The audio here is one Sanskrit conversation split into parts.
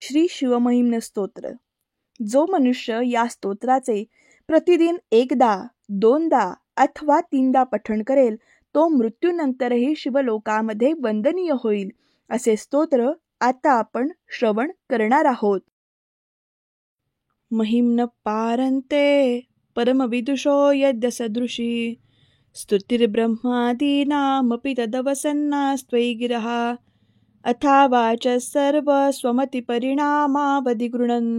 श्री शिवमहिम्न स्तोत्र. जो मनुष्य या स्तोत्राचे प्रतिदिन एकदा, दोनदा अथवा तीनदा पठण करेल तो मृत्यूनंतरही शिवलोकामध्ये वंदनीय होईल. असे स्तोत्र आता आपण श्रवण करणार आहोत. महिम्न पारन्ते परमविदुषो यद्य सदृशी स्तुतिर्ब्रह्मादीनामपि तदवसन्नास्त्वयि गिरः अथावाच सर्वस्वमतिपरिणामावधिगृणन्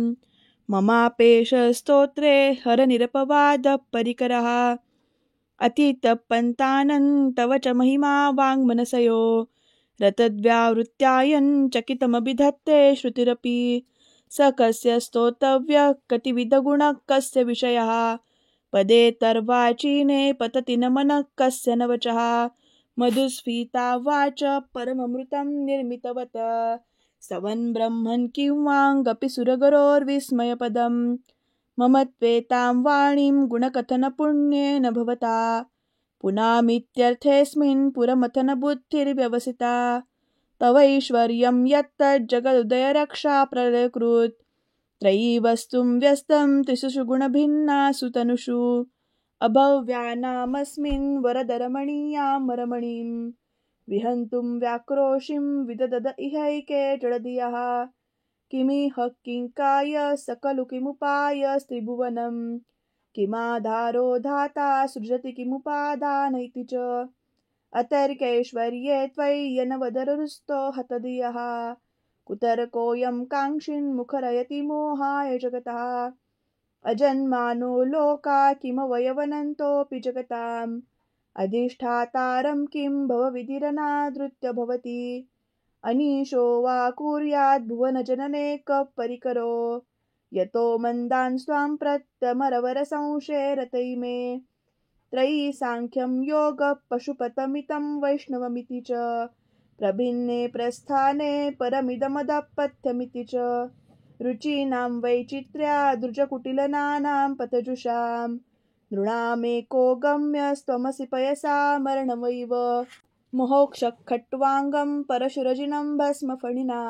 ममापेश स्तोत्रे हरनिरपवादः परिकरः अतीतपन्तानन् तव च महिमा वाङ्मनसयो रतद्व्यावृत्यायन् चकितमभिधत्ते श्रुतिरपि स कस्य स्तोतव्यः कतिविधगुणः कस्य विषयः पदे तर्वाचीने पतति न मनः कस्य न वचः मधुस्फीता वाच परममृतं निर्मितवत स्तवन् ब्रह्मन् किं वाङ्गपि सुरगरोर्विस्मयपदम् मम त्वेतां वाणीं गुणकथनपुण्येन भवता पुनामीत्यर्थेऽस्मिन् पुरमथनबुद्धिर्व्यवसिता तवैश्वर्यं यत्तज्जगदुदयरक्षाप्रलयकृत् त्रयी वस्तुं व्यस्तं त्रिषु गुणभिन्नासु तनुषु अभव्यानामस्मिन् वरदरमणीयां रमणीं विहन्तुं व्याक्रोशिं विददद इहैके जडधियः किमिह किङ्काय सकलु किमुपाय स्त्रिभुवनं किमाधारो धाता सृजति किमुपादान इति च अतर्कैश्वर्ये त्वय्यनवदरुस्तो हतधियः कुतर्कोऽयं काङ्क्षिन्मुखरयति मोहाय जगतः अजन्मानो लोका किमवयवनन्तोऽपि जगताम् अधिष्ठातारं किं भवविधिरनादृत्य भवति अनीशो वा कुर्याद् भुवनजनने कः परिकरो यतो मन्दान् स्वां प्रत्यमरवरसंशयरतै मे त्रयी साङ्ख्यं योगः पशुपतमितं वैष्णवमिति च प्रभिन्ने प्रस्थाने परमिदमदपथ्यमिति च रुचीनां वैचित्र्या दृजकुटिलनानां पथजुषां नृणामेको गम्यस्त्वमसि पयसा मरणमैव मोक्षखट्वाङ्गं परशुरजिनं भस्मफणिना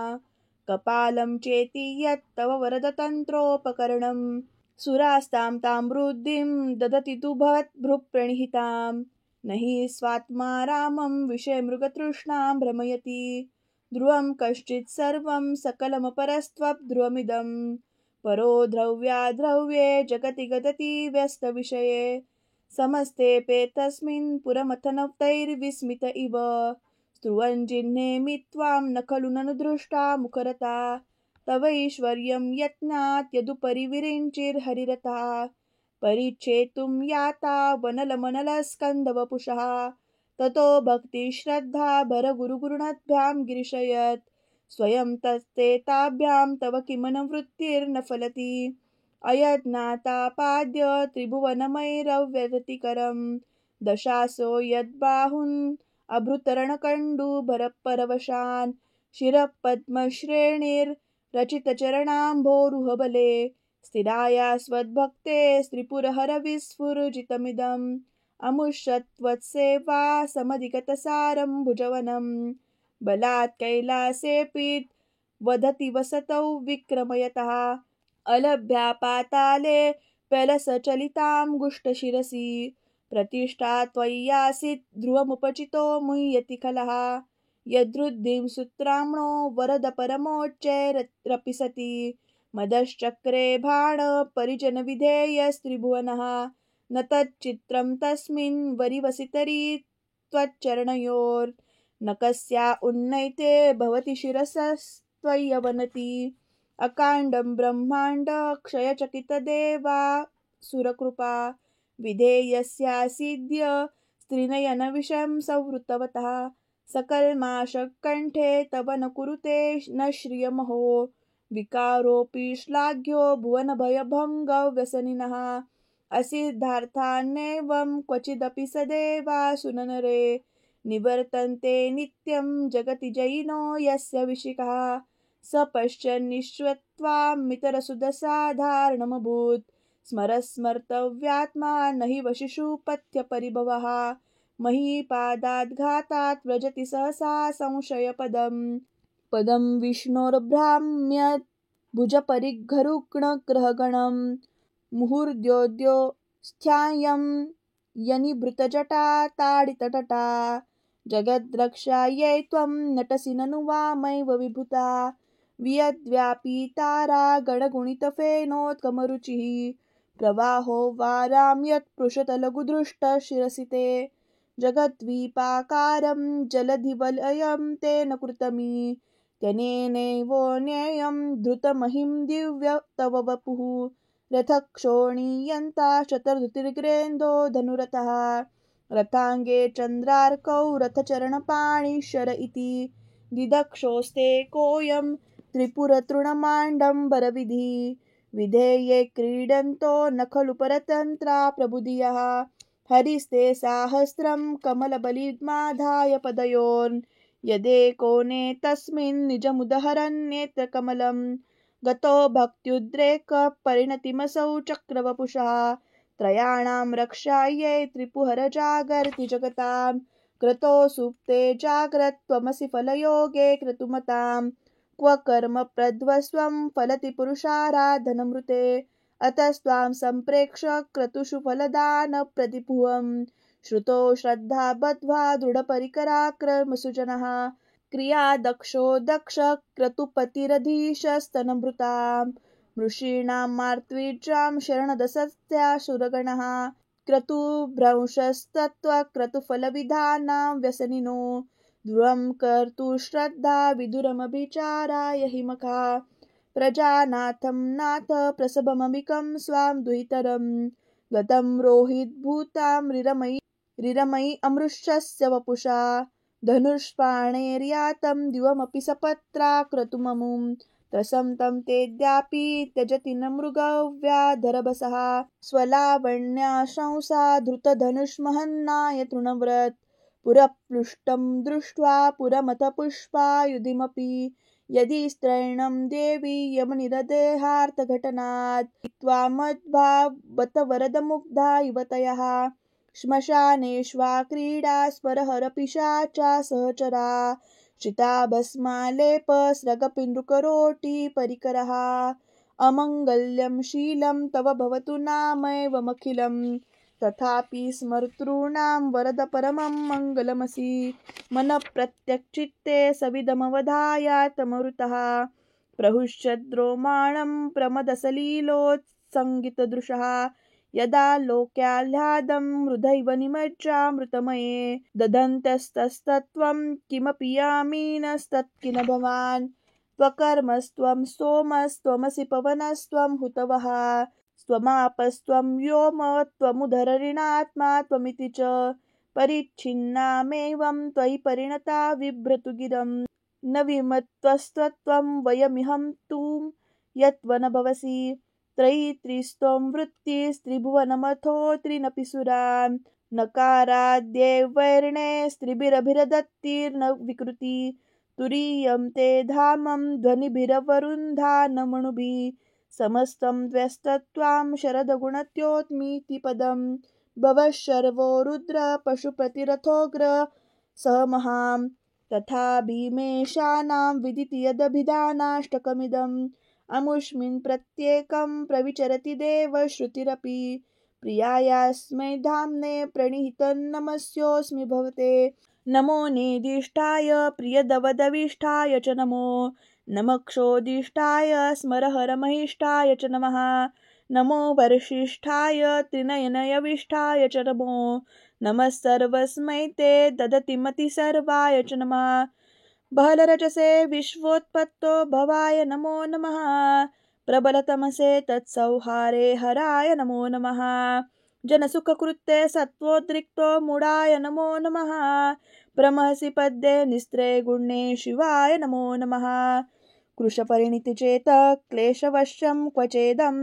कपालं चेति यत्तव वरदतन्त्रोपकरणं सुरास्तां तां वृद्धिं ददति तु भवद्भृप्रणिहितां न हि स्वात्मा रामं विषयमृगतृष्णां भ्रमयति ध्रुवं कश्चित् सर्वं सकलमपरस्त्वद्ध्रुवमिदं परो द्रव्याद्रव्ये जगति गदति व्यस्तविषये समस्तेऽपेतस्मिन् पुरमथनतैर्विस्मित इव स्तुवन् जिह्नेमि त्वां न खलु ननु दृष्टा मुखरता तवैश्वर्यं यत्नात् यदुपरि विरिञ्चिर्हरिरथा परिच्छेतुं याता वनलमनलस्कन्धवपुषः ततो भक्तिश्रद्धा भरगुरुगुरुणद्भ्यां गिरिशयत् स्वयं तस्ते ताभ्यां तव किमनवृत्तिर्न फलति अयज्ञातापाद्य त्रिभुवनमैरव्यतिकरं दशासो यद्बाहुन् अभृतरणकण्डुभरपरवशान् शिरःपद्मश्रेणिर्रचितचरणाम्भोरुहबले स्थिराया स्वद्भक्ते स्त्रिपुरहरविस्फुरजितमिदम् अमुष्यत्वत्सेवा समधिगतसारं भुजवनं बलात् कैलासेऽपि वदति वसतौ विक्रमयतः अलभ्या पाताले पेलसचलितां गुष्टशिरसि प्रतिष्ठा त्वय्यासीत् ध्रुवमुपचितो मुह्यति खलः यद्वृद्धिं सूत्राम्णो वरद परमोच्चैरपि सति मदश्चक्रे बाण परिजनविधेयस्त्रिभुवनः न तच्चित्रं तस्मिन् वरिवसितरी त्वच्चरणयोर्न कस्या उन्नयते भवति शिरसस्त्वय्यवनति अकाण्डं ब्रह्माण्ड क्षयचकितदेवासुरकृपा विधेयस्यासीद्य स्त्रीनयनविषं संवृतवतः सकलमाशकण्ठे तव न कुरुते न श्रियमहो विकारोऽपि श्लाघ्यो भुवनभयभङ्गव्यसनिनः असिद्धार्थान्येवं क्वचिदपि सदेवासुरनरे निवर्तन्ते नित्यं जगति जयिनो यस्य विशिखः स पश्यन्निश्वत्वामितरसुदसाधारणमभूत् स्मरस्मर्तव्यात्मा न हि वशिषुपथ्यपरिभवः महीपादाद्घातात् व्रजति सहसा संशयपदं पदं विष्णोर्भ्राम्यत् भुजपरिघरुग्णग्रहगणं मुहुर्द्योद्योस्थ्यायं यनिभृतजटा ताडितटटा जगद्रक्षायै त्वं नटसि ननु वामैव विभूता वियद्व्यापीतारा गणगुणितफेनोत्कमरुचिः प्रवाहो वारां यत्पृषतलघुदृष्टशिरसि ते जगद्वीपाकारं जलधिवलयं तेन कृतमी त्यनेनैवोन्ययं धृतमहिं दिव्य तव वपुः रथक्षोणीयन्ता शतधृतिर्ग्रेन्दो धनुरथः रथाङ्गे चन्द्रार्कौ रथचरणपाणिशर इति दिदक्षोस्ते कोऽयं त्रिपुरतृणमाण्डम्बरविधि विधेये क्रीडन्तो न खलु परतन्त्रा प्रबुधियः हरिस्ते साहस्रं कमलबलिमाधाय पदयोन् यदेकोने तस्मिन् निजमुदहरन्नेत्रकमलं गतो भक्त्युद्रेकपरिणतिमसौ चक्रवपुषः त्रयाणां रक्षायै त्रिपुहरजागर्ति जगतां क्रतो सुप्ते जाग्रत्वमसि फलयोगे क्रतुमतां क्व कर्मप्रध्वस्त्वं फलति पुरुषाराधनमृते अतस्त्वां सम्प्रेक्ष्य क्रतुषु फलदानप्रतिपुहं श्रुतो श्रद्धा बद्ध्वा दृढपरिकराक्रमसुजनः क्रिया दक्षो दक्ष क्रतुपतिरधीशस्तनभृतां मृषीणां मार्त्वीजां शरणदसत्याशुरगणः क्रतुभ्रंशस्तत्त्वक्रतुफलविधानां व्यसनिनो ध्रुवं कर्तुश्रद्धा विदुरमभिचाराय हिमका प्रजानाथं नाथ प्रसभममिकं स्वां दुहितरं गतं रोहितभूतां रिरमयि अमृषस्य वपुषा धनुष्पाणेर्यातं दिवमपि सपत्राक्रतुममुं त्रसं तं तेऽद्यापि त्यजति न मृगव्याधरभसः स्वलावण्याशंसा धृतधनुष्महन्नाय तृणव्रत पुरप्लुष्टं दृष्ट्वा पुरमथ पुष्पायुधिमपि यदि स्त्रैणं देवी यमनिरदेहार्थघटनात् हित्वा मद्भावत वरदमुग्धा युवतयः श्मशानेष्वा क्रीडा स्मरहरपिशाचा सहचरा चिताभस्मालेपस्रगपिण्डुकरोटिपरिकरः अमङ्गल्यं शीलं तव भवतु नामैवमखिलं तथापि स्मर्तॄणां वरद परमं मङ्गलमसि मनःप्रत्यक्चित्ते सविदमवधायातमरुतः प्रहुष्यद्रोमाणं प्रमदसलीलोत्सङ्गितदृशः यदा लोक्याह्लादं हृदैव निमज्जामृतमये ददन्तस्तस्तत्त्वं किमपि यामीनस्तत्किन भवान् त्वकर्मस्त्वं सोमस्त्वमसि पवनस्त्वं हुतवः स्वमापस्त्वं व्योम त्वमुदररिणात्मा त्वमिति च परिच्छिन्नामेवं त्वयि परिणता बिभ्रतु गिरं न विमत्वस्त्वं वयमिहं तुं यत्वन भवसि त्रयीत्रिस्त्वं वृत्तिस्त्रिभुवनमथो त्रिनपि सुरान् नकाराद्यैर्वर्णे स्त्रिभिरभिरदत्तिर्न विकृति तुरीयं ते धामं ध्वनिभिरवरुन्धा न मणुभिः समस्तं व्यस्तत्वां शरदगुणत्योत्मीति पदं भवः शर्वो रुद्र पशुपतिरथोग्र सह महां तथा भीमेशानां विदिति यदभिधानाष्टकमिदम् अमुष्मिन् प्रत्येकं प्रविचरति देवश्रुतिरपि प्रियायास्मै धाम्ने प्रणिहितन्नमस्योऽस्मि भवते नमो नेदिष्टाय प्रियदवदविष्टाय च नमो नमक्षोदिष्टाय स्मरहरमहिष्टाय च नमः नमो वर्षिष्ठाय त्रिनयनयविष्ठाय च नमो नमः सर्वस्मै ते ददतिमतिसर्वाय च नमः बहलरजसे विश्वोत्पत्तो भवाय नमो नमः प्रबलतमसे तत्संहारे हराय नमो नमः जनसुखकृत्ते सत्त्वोद्रिक्तो मूढाय नमो नमः प्रमहसि पद्ये निस्त्रे गुणे शिवाय नमो नमः कृशपरिणितिचेत क्लेशवश्यं क्वचेदं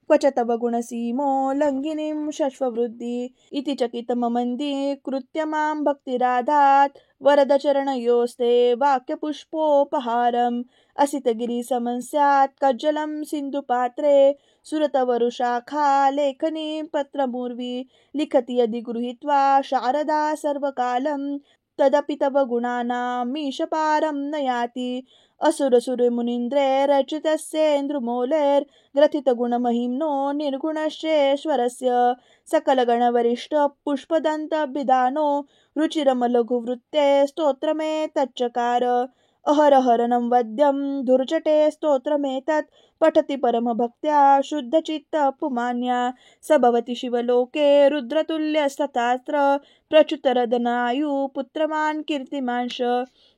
क्वच तव गुणसीमो लङ्घिनीं शश्ववृद्धि इति चकितममन्दि कृत्य मां भक्तिराधात् वरदचरणयोस्ते वाक्यपुष्पोपहारम् असितगिरिसमं स्यात् कज्जलं सिन्धुपात्रे सुरतवरुशाखा लेखनीं पत्रमूर्वी लिखति यदि गृहीत्वा शारदा सर्वकालं तदपि तव गुणानामीशपारं न याति असुरसुरे मुनीन्द्रे रचितस्येन्द्रुमौलेर् ग्रथितगुणमहिम्नो निर्गुणश्चेश्वरस्य सकलगणवरिष्ठ पुष्पदन्तबिदानो रुचिरमलघुवृत्ते स्तोत्रमेतच्चकार अहरहरनं वद्यं दुर्जटे स्तोत्रमेतत् पठति परमभक्त्या शुद्धचित्तपुमान्या स भवति शिवलोके रुद्रतुल्यस्ततात्र प्रच्युतरदनायु पुत्रमान् कीर्तिमांश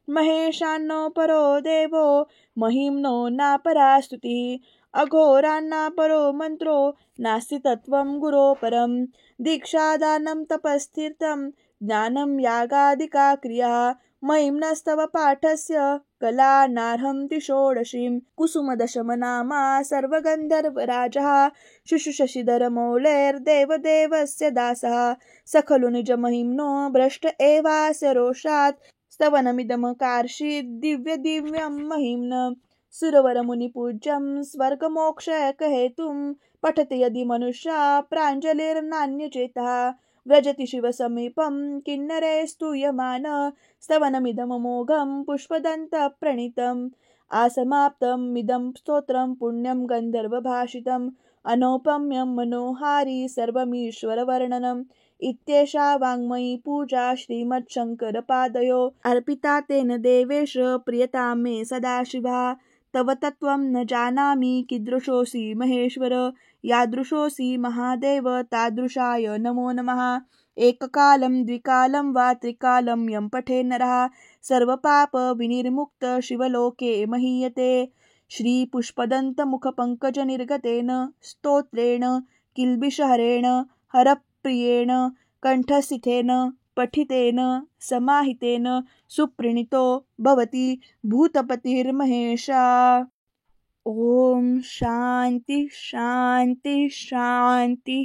महेशान्नो परो देवो महिम्नो नापरास्तुतिः अघोरान्नापरो मन्त्रो नास्ति तत्त्वं गुरो परं दीक्षादानं तपस्तीर्थं ज्ञानं यागादिका क्रिया महिम्नस्तव पाठस्य कलानार्हन्ति षोडशीं कुसुमदशमनामा सर्वगन्धर्वराजः शुशुशशिधरमौलेर्देवदेवस्य दासः स खलु निजमहिम्नो भ्रष्ट एवास्य रोषात् स्तवनमिदमकार्षीत् दिव्यं महिम्न सुरवरमुनिपूज्यं स्वर्गमोक्षयकहेतुं पठति यदि मनुष्या प्राञ्जलिर्नान्यचेतः व्रजति शिवसमीपं किन्नरे स्तूयमान स्तवनमिदममोघं पुष्पदन्तप्रणीतम् आसमाप्तमिदं स्तोत्रं पुण्यं गन्धर्वभाषितम् अनौपम्यं मनोहारी सर्वमीश्वरवर्णनम् इत्येषा वाङ्मयी पूजा श्रीमच्छङ्करपादयो अर्पिता तेन देवेश प्रियतां मे सदाशिवा तव तत्त्वं न जानामि कीदृशोऽसि महेश्वर यादृशोऽसि महादेव तादृशाय नमो नमः एककालं द्विकालं वा त्रिकालं यं पठे नरः सर्वपापविनिर्मुक्त शिवलोके महीयते श्रीपुष्पदन्तमुखपङ्कजनिर्गतेन स्तोत्रेण किल्बिषहरेण हरप्रियेण कण्ठस्थितेन पठितेन समाहितेन सुप्रणीतो भवति भूतपतिर्महेशा। ओम शांति शांति शांति।